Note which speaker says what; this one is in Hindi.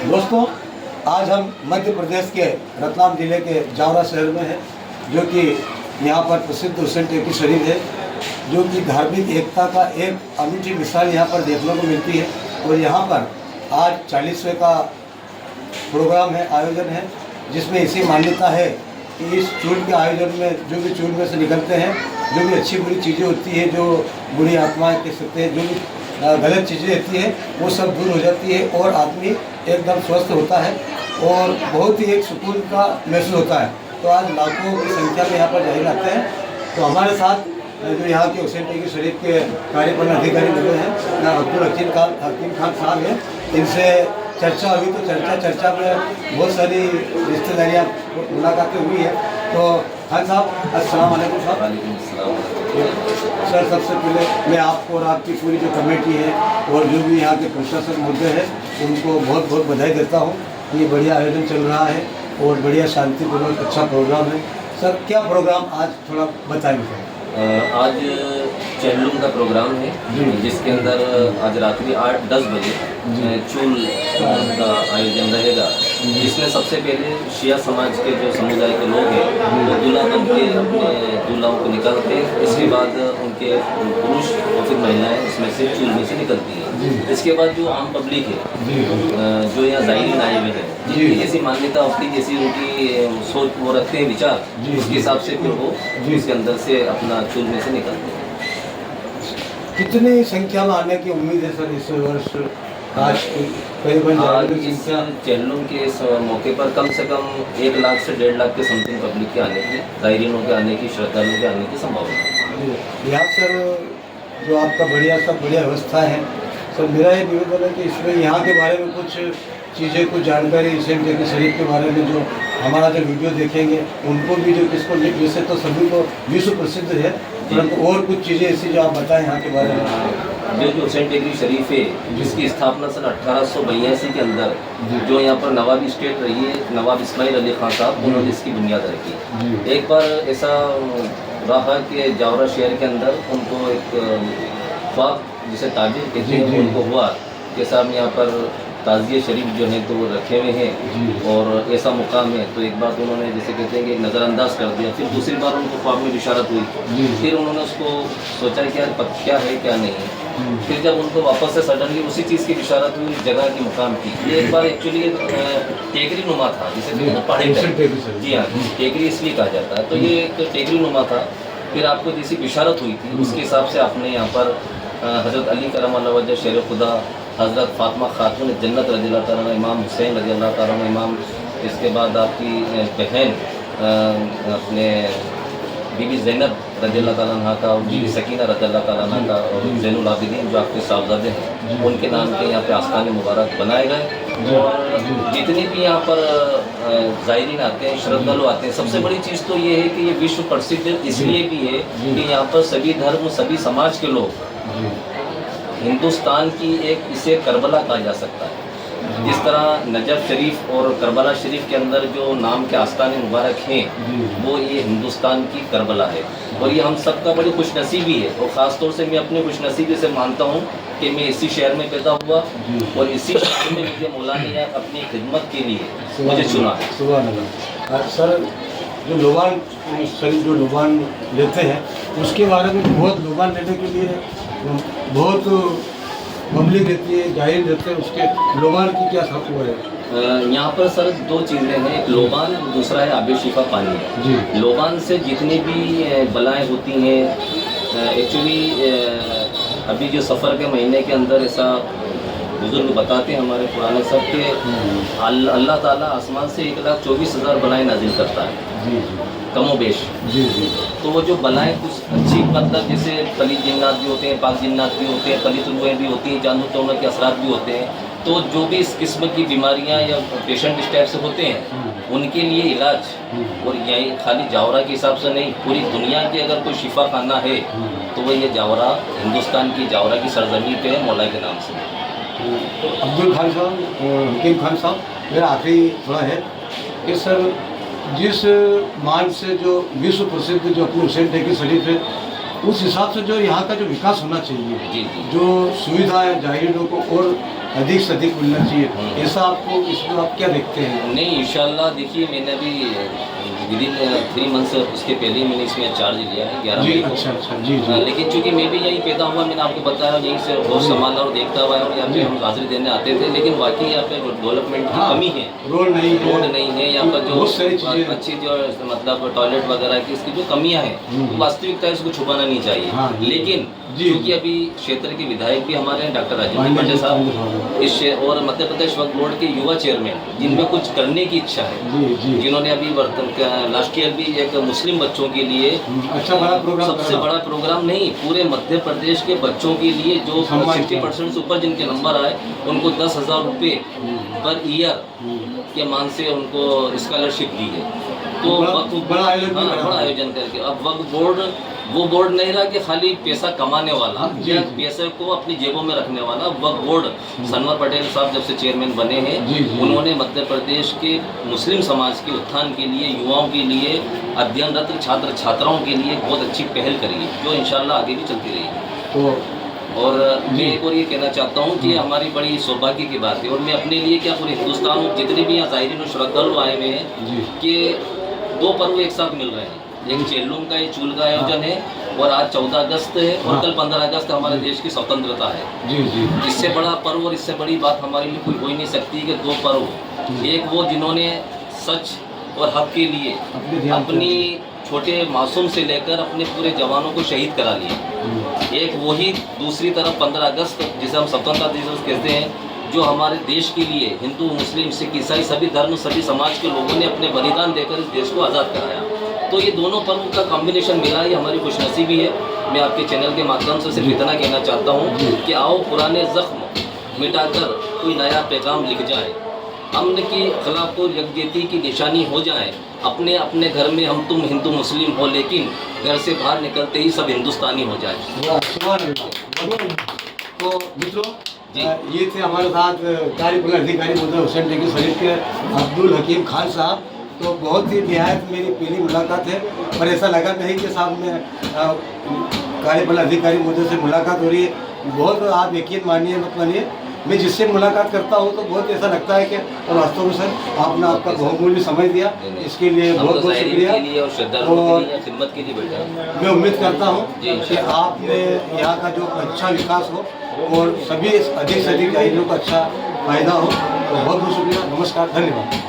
Speaker 1: दोस्तों, आज हम मध्य प्रदेश के रतलाम जिले के जावरा शहर में हैं, जो कि यहाँ पर प्रसिद्ध हुसैन टेकरी शरीफ है, जो कि धार्मिक एकता का एक अनूठी मिसाल यहाँ पर देखने को मिलती है। और यहाँ पर आज 40वें का प्रोग्राम है, आयोजन है, जिसमें ऐसी मान्यता है कि इस चूल के आयोजन में जो भी चूल में से निकलते हैं, जो भी अच्छी बुरी चीज़ें होती हैं, जो बुरी आत्माएं कह सकते हैं, जो भी गलत चीज़ें रहती है, वो सब दूर हो जाती है और आदमी एकदम स्वस्थ होता है और बहुत ही एक सुकून का महसूस होता है। तो आज लाखों की संख्या में यहाँ पर जाहिर आते हैं। तो हमारे साथ जो यहाँ के हुसैन टेकरी शरीफ के कार्यपालन अधिकारी बने हैं अब्दुल हकीम खान साहब हैं, इनसे चर्चा हुई। तो चर्चा में बहुत सारी रिश्तेदारियाँ मुलाकातें हुई है। तो खान साहब, अस्सलाम वालेकुम साहब।
Speaker 2: वालेकुम अस्सलाम।
Speaker 1: सर, सबसे पहले मैं आपको और आपकी पूरी जो कमेटी है और जो भी यहाँ के प्रशासक महोदय हैं, उनको बहुत बहुत बधाई देता हूँ। ये बढ़िया आयोजन चल रहा है और बढ़िया शांतिपूर्वक अच्छा प्रोग्राम है। सर, क्या प्रोग्राम आज थोड़ा बताएंगे?
Speaker 2: आज चेल्लुम का प्रोग्राम है, जिसके अंदर आज रात्रि 8-10 बजे चूल का आयोजन रहेगा, जिसमें सबसे पहले शिया समाज के जो समुदाय के लोग हैं वो दूल्हा बन के अपने दूल्हाओं को निकालते हैं। इसके बाद उनके पुरुष और फिर महिलाएं इसमें से चूल में से निकलती हैं। इसके बाद जो आम पब्लिक है, जो यहाँ ज़ायरीन आए हुए हैं, जिनकी जैसी मान्यता होती है, जैसी उनकी सोच वो रखते हैं विचार, उसके हिसाब से फिर वो इसके अंदर से अपना चूल में से निकलते हैं।
Speaker 1: कितनी संख्या में आने की उम्मीद है सर इस वर्ष? आज
Speaker 2: इस चेल्लुम के इस मौके पर कम से कम 1 लाख से 1.5 लाख के समथिंग पब्लिक के आने की, ज़ायरीनों के आने की, श्रद्धालुओं के आने की संभावना है।
Speaker 1: यहाँ सर जो आपका बढ़िया व्यवस्था है सर, मेरा ये निवेदन है कि इसमें यहाँ के बारे में कुछ चीज़ें, कुछ जानकारी हुसैन टेकरी शरीफ के बारे में जो हमारा जो वीडियो देखेंगे उनको भी, जो किसको वैसे तो सभी को विश्व प्रसिद्ध है, परंतु और कुछ चीज़ें ऐसी जो आप बताएं यहाँ के बारे में।
Speaker 2: जो हुसैन टेकरी शरीफ है, जिसकी स्थापना सन 1882 के अंदर जो यहाँ पर नवाबी स्टेट रही है, नवाब इस्माइल अली खान साहब, उन्होंने इसकी बुनियाद रखी। एक बार ऐसा रहा कि जावरा शहर के अंदर उनको एक ख्वाब, जिसे ताजीर कहते हैं, उनको हुआ कि साहब यहाँ पर ताज़िए शरीफ जो है तो वो रखे हुए हैं और ऐसा मुकाम है। तो एक बात उन्होंने, जैसे कहते हैं कि नज़रअंदाज कर दिया। फिर दूसरी बार उनको ख्वाब में बिशारत हुई, फिर उन्होंने उसको सोचा कि यार क्या है क्या नहीं है। फिर जब उनको वापस से सडनली उसी चीज़ की बिशारत हुई, जगह की, मुकाम की। ये एक बार एक्चुअली टेकरी नुमा था, जिसे पहाड़ी जी हाँ, टेकरी इसलिए कहा जाता है। तो ये एक टेकरी नुमा था। फिर आपको जैसी बिशारत हुई थी, उसके हिसाब से आपने यहाँ पर हज़रत अली करम वजह शेर खुदा, हज़रत फातिमा खातून जन्नत रज़ियल्लाहु ताला अन्हा, इमाम हुसैन रज़ियल्लाहु ताला अन्हु, इमाम, इसके बाद आपकी बहन अपने बीबी ज़ैनब रज़ियल्लाहु ताला अन्हा का, और बीबी सकीना रज़ियल्लाहु ताला अन्हा का, और ज़ैनुल आबिदीन जो आपके साहबजादे हैं, उनके नाम के यहाँ पे आस्तान मुबारक बनाए गए। और जितने भी यहाँ पर ज़ायरीन आते हैं, श्रद्धालु आते हैं, सबसे बड़ी चीज़ तो ये है कि ये विश्व प्रसिद्ध इसलिए भी है कि यहाँ पर सभी धर्म, सभी समाज के लोग, हिंदुस्तान की एक, इसे करबला कहा जा सकता है। जिस तरह नजफ शरीफ और करबला शरीफ के अंदर जो नाम के आस्तान मुबारक हैं, वो ये हिंदुस्तान की करबला है। और ये हम सबका बड़ी खुशनसीबी है। और ख़ास तौर से मैं अपनी खुशनसीबी से मानता हूँ कि मैं इसी शहर में पैदा हुआ और इसी शहर में मुझे मौला ने अपनी खिदमत के लिए मुझे चुना है।
Speaker 1: सर, जो लोबान शरीफ जो लोबान लेते हैं, उसके बारे में बहुत लोबान लेने के लिए बहुत पब्लिक रहती है, जाहिर रहते हैं, उसके लोबान की क्या हक हुआ है?
Speaker 2: यहाँ पर सर 2 चीज़ें हैं, एक लोबान, दूसरा है आबे शिफा पानी है। लोबान से जितनी भी बलाएँ होती हैं, एक्चुअली अभी जो सफ़र के महीने के अंदर ऐसा बुजुर्ग बताते हैं हमारे पुराने सब के, अल्लाह ताला आसमान से 1,24,000 बलाएँ नाजिल करता है, कमो बेश। तो वो जो बलाएँ कुछ अच्छी, मतलब जैसे पलीत जिन्नात भी होते हैं, पाक जिन्नात भी होते हैं, पलीत रूहें भी होती हैं, जानू टोना के असरात भी होते हैं। तो जो भी इस किस्म की बीमारियां या पेशेंट इस टाइप से होते हैं, उनके लिए इलाज, और यही खाली जावरा के हिसाब से नहीं, पूरी दुनिया की अगर कोई शिफा खाना है तो वो ये जावरा, हिंदुस्तान की जावरा की सरजमी पे है, मौला के नाम से।
Speaker 1: अब्दुल खान साहब, हकीम खान साहब, मेरा आखिरी थोड़ा है कि सर, जिस मान से जो विश्व प्रसिद्ध जो अपने हुसैन टेकरी शरीफ है, उस हिसाब से जो यहाँ का जो विकास होना चाहिए,
Speaker 2: जी जी।
Speaker 1: जो सुविधाएं जाहिरों को और अधिक से अधिक मिलना चाहिए, ऐसा आपको इसमें आप क्या देखते हैं?
Speaker 2: नहीं, इंशाल्लाह देखिए, मैंने अभी विदिन 3 मंथ्स उसके पहले ही मैंने इसमें चार्ज लिया है 11
Speaker 1: जी,
Speaker 2: मई को।
Speaker 1: अच्छा जी जी।
Speaker 2: लेकिन चूंकि मैं भी यहीं पैदा हुआ, मैंने आपको बताया, यहीं से बहुत संभाला और देखता हुआ है, और यहाँ पे हम हाजिरी देने आते थे। लेकिन वाकई यहाँ पे डेवलपमेंट की कमी है,
Speaker 1: रोड नहीं है,
Speaker 2: रोड नहीं है, यहाँ पर जो
Speaker 1: बहुत सारी चीजें,
Speaker 2: अच्छी जो मतलब टॉयलेट वगैरह की इसकी जो कमियाँ हैं, वास्तविकता है, उसको छुपाना नहीं चाहिए। लेकिन क्योंकि अभी क्षेत्र के विधायक भी हमारे हैं, डॉक्टर राजेंद्र पांडे साहब, और मध्य प्रदेश वक्फ बोर्ड के युवा चेयरमैन, जिनमें कुछ करने की इच्छा है, जिन्होंने अभी लास्ट ईयर भी एक मुस्लिम बच्चों के लिए
Speaker 1: अच्छा बड़ा प्रोग्राम,
Speaker 2: सबसे बड़ा प्रोग्राम नहीं, पूरे मध्य प्रदेश के बच्चों के लिए जो 60% से ऊपर जिनके नंबर आए, उनको 10,000 रुपये पर ईयर के मान से उनको स्कॉलरशिप दी है। तो
Speaker 1: बड़ा
Speaker 2: आयोजन करके अब वक्फ बोर्ड वो बोर्ड नहीं रहा कि खाली पैसा कमाने वाला या पैसे को अपनी जेबों में रखने वाला। वक्फ बोर्ड सनवर पटेल साहब जब से चेयरमैन बने हैं, उन्होंने मध्य प्रदेश के मुस्लिम समाज के उत्थान के लिए, युवाओं के लिए, अध्ययनरत छात्र छात्राओं के लिए बहुत अच्छी पहल करी है, जो इंशाल्लाह आगे भी चलती रहेगी। और मैं एक और ये कहना चाहता हूँ कि हमारी बड़ी सौभाग्य की बात है, और मैं अपने लिए क्या पूरे हिंदुस्तान में जितने भी यहाँ ज़ाहिरीन और श्रद्धालु आए हुए हैं कि 2 पर्व एक साथ मिल रहे हैं। एक चेल्लुम का, ये चूल का आयोजन है, और आज 14 अगस्त है, और कल 15 अगस्त हमारे देश की स्वतंत्रता है। इससे बड़ा पर्व और इससे बड़ी बात हमारे लिए कोई हो ही नहीं सकती कि 2 पर्व, एक वो जिन्होंने सच और हक के लिए अपनी छोटे मासूम से लेकर अपने पूरे जवानों को शहीद करा लिया, एक वही दूसरी तरफ 15 अगस्त जिसे हम स्वतंत्रता दिवस कहते हैं, जो हमारे देश के लिए हिंदू, मुस्लिम, सिख, ईसाई सभी धर्म, सभी समाज के लोगों ने अपने बलिदान देकर इस देश को आज़ाद कराया। तो ये दोनों पर्व का कॉम्बिनेशन मिला, ये हमारी खुशनसीबी है। मैं आपके चैनल के माध्यम से सिर्फ इतना कहना चाहता हूँ कि आओ पुराने ज़ख्म मिटाकर कोई नया पैगाम लिख जाए, अमन की, खिलाफ और यकजहती की निशानी हो जाए। अपने अपने घर में हम तुम हिंदू मुस्लिम हो, लेकिन घर से बाहर निकलते ही सब हिंदुस्तानी हो जाए।
Speaker 1: तो मित्रों, ये थे हमारे साथ कार्यपालक अधिकारी महोदय हुसैन टेकी शरीफ के अब्दुल हकीम खान साहब। तो बहुत ही निहायत मेरी पहली मुलाकात है, पर ऐसा लगा नहीं कि साहब में कार्यपालक अधिकारी महोदय से मुलाकात हो रही है। बहुत, आप यकीन मानिए मत मानिए, मैं जिससे मुलाकात करता हूँ तो बहुत ऐसा लगता है कि और वास्तव में सर आपने आपका बहुमूल्य समय दिया, इसके लिए बहुत बहुत शुक्रिया। और
Speaker 2: खिदमत के लिए
Speaker 1: मैं उम्मीद करता हूँ कि आपने यहाँ का जो अच्छा विकास हो और सभी अधिक से अधिक जाहिरों को अच्छा फायदा हो। तो बहुत बहुत शुक्रिया, नमस्कार, धन्यवाद।